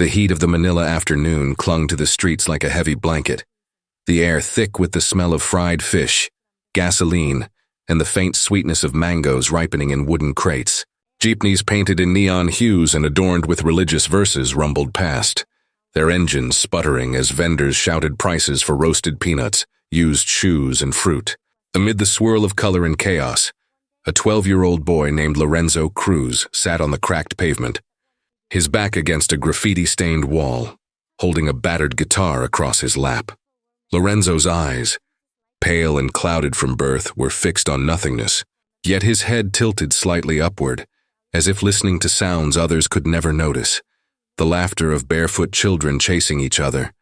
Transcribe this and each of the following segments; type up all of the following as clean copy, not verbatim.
The heat of the Manila afternoon clung to the streets like a heavy blanket, the air thick with the smell of fried fish, gasoline, and the faint sweetness of mangoes ripening in wooden crates. Jeepneys painted in neon hues and adorned with religious verses rumbled past, their engines sputtering as vendors shouted prices for roasted peanuts, used shoes, and fruit. Amid the swirl of color and chaos, a 12-year-old boy named Lorenzo Cruz sat on the cracked pavement, his back against a graffiti-stained wall, holding a battered guitar across his lap. Lorenzo's eyes, pale and clouded from birth, were fixed on nothingness, yet his head tilted slightly upward, as if listening to sounds others could never notice. The laughter of barefoot children chasing each other,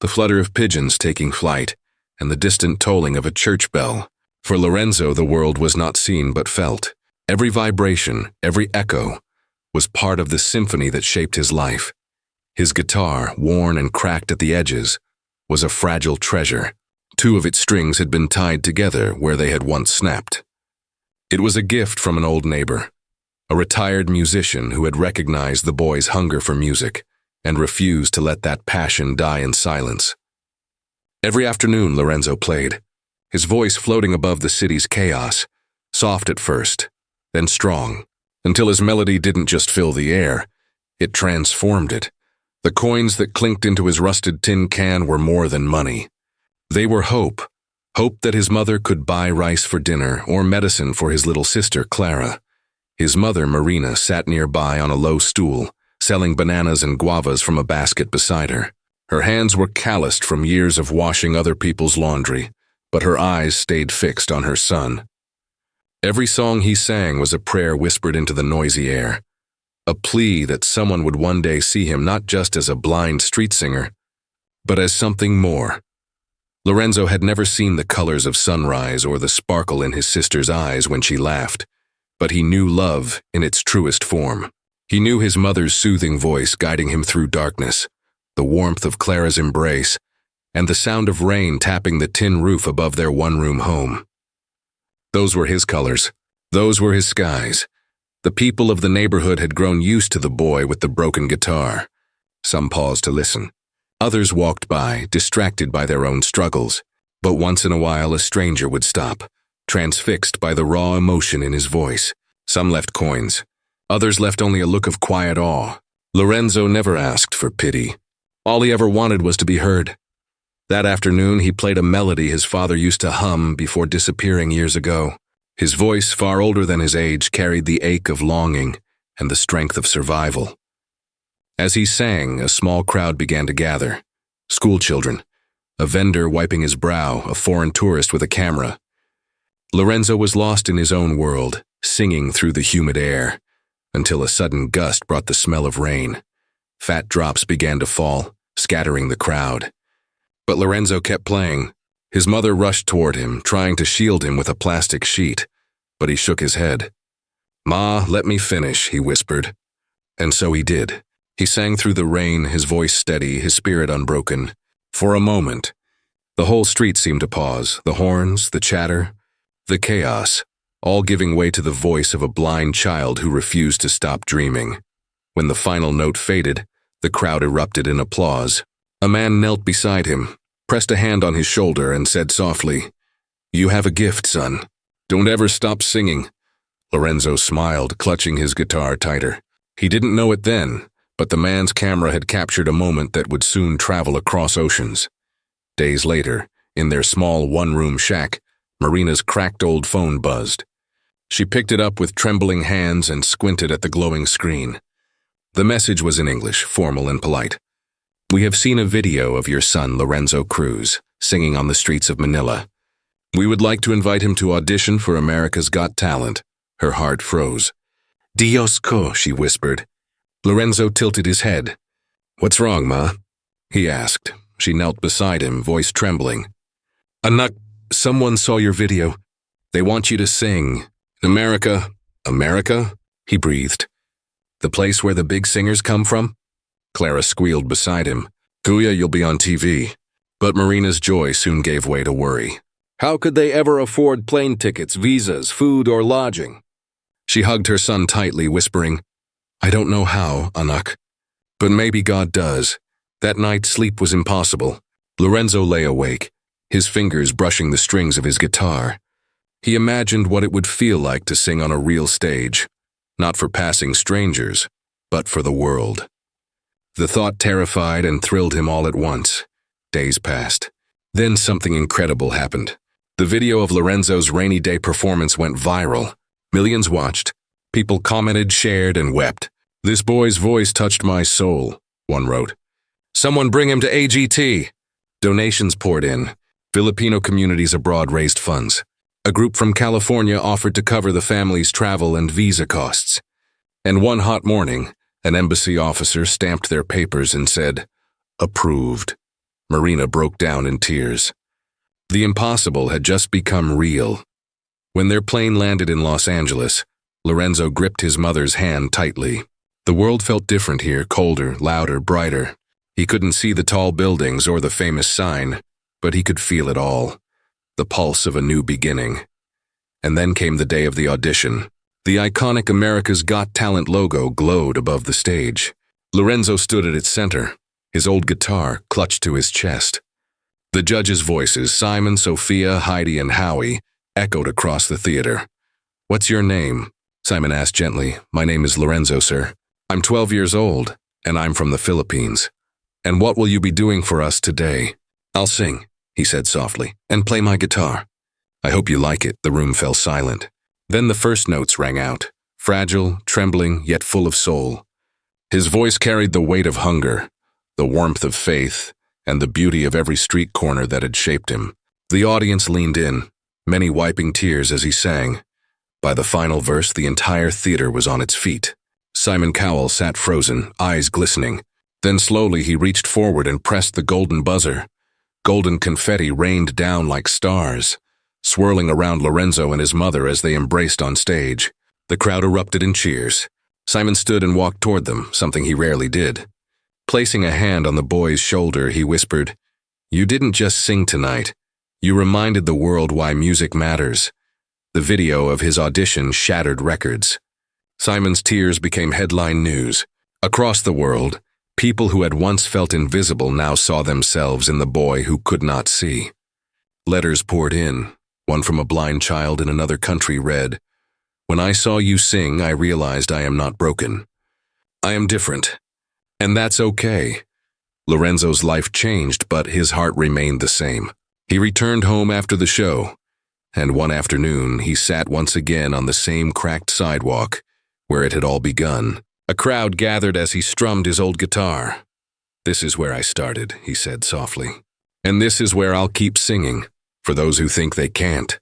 the flutter of pigeons taking flight, and the distant tolling of a church bell. For Lorenzo, the world was not seen but felt. Every vibration, every echo, was part of the symphony that shaped his life. His guitar, worn and cracked at the edges, was a fragile treasure. Two of its strings had been tied together where they had once snapped. It was a gift from an old neighbor, a retired musician who had recognized the boy's hunger for music and refused to let that passion die in silence. Every afternoon Lorenzo played, his voice floating above the city's chaos, soft at first, then strong, until his melody didn't just fill the air, it transformed it. The coins that clinked into his rusted tin can were more than money. They were hope, hope that his mother could buy rice for dinner or medicine for his little sister Clara. His mother, Marina, sat nearby on a low stool, selling bananas and guavas from a basket beside her. Her hands were calloused from years of washing other people's laundry, but her eyes stayed fixed on her son. Every song he sang was a prayer whispered into the noisy air, a plea that someone would one day see him not just as a blind street singer, but as something more. Lorenzo had never seen the colors of sunrise or the sparkle in his sister's eyes when she laughed, but he knew love in its truest form. He knew his mother's soothing voice guiding him through darkness, the warmth of Clara's embrace, and the sound of rain tapping the tin roof above their one-room home. Those were his colors. Those were his skies. The people of the neighborhood had grown used to the boy with the broken guitar. Some paused to listen. Others walked by, distracted by their own struggles. But once in a while a stranger would stop, transfixed by the raw emotion in his voice. Some left coins. Others left only a look of quiet awe. Lorenzo never asked for pity. All he ever wanted was to be heard. That afternoon he played a melody his father used to hum before disappearing years ago. His voice, far older than his age, carried the ache of longing and the strength of survival. As he sang, a small crowd began to gather. Schoolchildren, a vendor wiping his brow, a foreign tourist with a camera. Lorenzo was lost in his own world, singing through the humid air, until a sudden gust brought the smell of rain. Fat drops began to fall, scattering the crowd. But Lorenzo kept playing. His mother rushed toward him, trying to shield him with a plastic sheet, but he shook his head. "Ma, let me finish," he whispered. And so he did. He sang through the rain, his voice steady, his spirit unbroken. For a moment, the whole street seemed to pause, the horns, the chatter, the chaos, all giving way to the voice of a blind child who refused to stop dreaming. When the final note faded, the crowd erupted in applause. A man knelt beside him, pressed a hand on his shoulder, and said softly, "You have a gift, son. Don't ever stop singing." Lorenzo smiled, clutching his guitar tighter. He didn't know it then, but the man's camera had captured a moment that would soon travel across oceans. Days later, in their small one-room shack, Marina's cracked old phone buzzed. She picked it up with trembling hands and squinted at the glowing screen. The message was in English, formal and polite. "We have seen a video of your son, Lorenzo Cruz, singing on the streets of Manila. We would like to invite him to audition for America's Got Talent." Her heart froze. "Dios co," she whispered. Lorenzo tilted his head. "What's wrong, Ma?" he asked. She knelt beside him, voice trembling. "Anak, someone saw your video. They want you to sing. America." "America?" he breathed. "The place where the big singers come from?" Clara squealed beside him. "Kuya, you'll be on TV." But Marina's joy soon gave way to worry. How could they ever afford plane tickets, visas, food, or lodging? She hugged her son tightly, whispering, "I don't know how, Anak, But maybe God does. That night, sleep was impossible. Lorenzo lay awake, his fingers brushing the strings of his guitar. He imagined what it would feel like to sing on a real stage, not for passing strangers, but for the world. The thought terrified and thrilled him all at once. Days passed. Then something incredible happened. The video of Lorenzo's rainy day performance went viral. Millions watched. People commented, shared, and wept. "This boy's voice touched my soul," one wrote. "Someone bring him to AGT." Donations poured in. Filipino communities abroad raised funds. A group from California offered to cover the family's travel and visa costs. And one hot morning, an embassy officer stamped their papers and said, "Approved." Marina broke down in tears. The impossible had just become real. When their plane landed in Los Angeles, Lorenzo gripped his mother's hand tightly. The world felt different here, colder, louder, brighter. He couldn't see the tall buildings or the famous sign, but he could feel it all. The pulse of a new beginning. And then came the day of the audition. The iconic America's Got Talent logo glowed above the stage. Lorenzo stood at its center, his old guitar clutched to his chest. The judges' voices, Simon, Sophia, Heidi, and Howie, echoed across the theater. "What's your name?" Simon asked gently. "My name is Lorenzo, sir. I'm 12 years old, and I'm from the Philippines. And what will you be doing for us today?" "I'll sing," he said softly, "and play my guitar." "I hope you like it." The room fell silent. Then the first notes rang out, fragile, trembling, yet full of soul. His voice carried the weight of hunger, the warmth of faith, and the beauty of every street corner that had shaped him. The audience leaned in, many wiping tears as he sang. By the final verse, the entire theater was on its feet. Simon Cowell sat frozen, eyes glistening. Then slowly he reached forward and pressed the golden buzzer. Golden confetti rained down like stars, swirling around Lorenzo and his mother as they embraced on stage. The crowd erupted in cheers. Simon stood and walked toward them, something he rarely did. Placing a hand on the boy's shoulder, he whispered, "You didn't just sing tonight. You reminded the world why music matters." The video of his audition shattered records. Simon's tears became headline news. Across the world, people who had once felt invisible now saw themselves in the boy who could not see. Letters poured in. One from a blind child in another country read, "When I saw you sing, I realized I am not broken. I am different. And that's okay." Lorenzo's life changed, but his heart remained the same. He returned home after the show, and one afternoon he sat once again on the same cracked sidewalk where it had all begun. A crowd gathered as he strummed his old guitar. "This is where I started," he said softly. "And this is where I'll keep singing, for those who think they can't."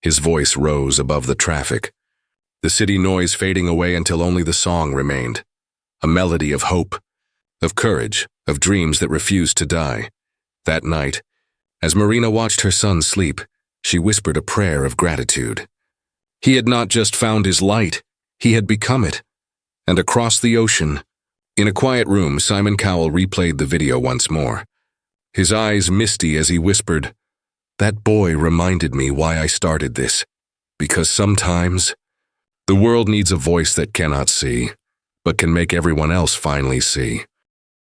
His voice rose above the traffic, the city noise fading away until only the song remained. A melody of hope, of courage, of dreams that refused to die. That night, as Marina watched her son sleep, she whispered a prayer of gratitude. He had not just found his light, he had become it. And across the ocean, in a quiet room, Simon Cowell replayed the video once more. His eyes misty as he whispered, "That boy reminded me why I started this. Because sometimes, the world needs a voice that cannot see, but can make everyone else finally see."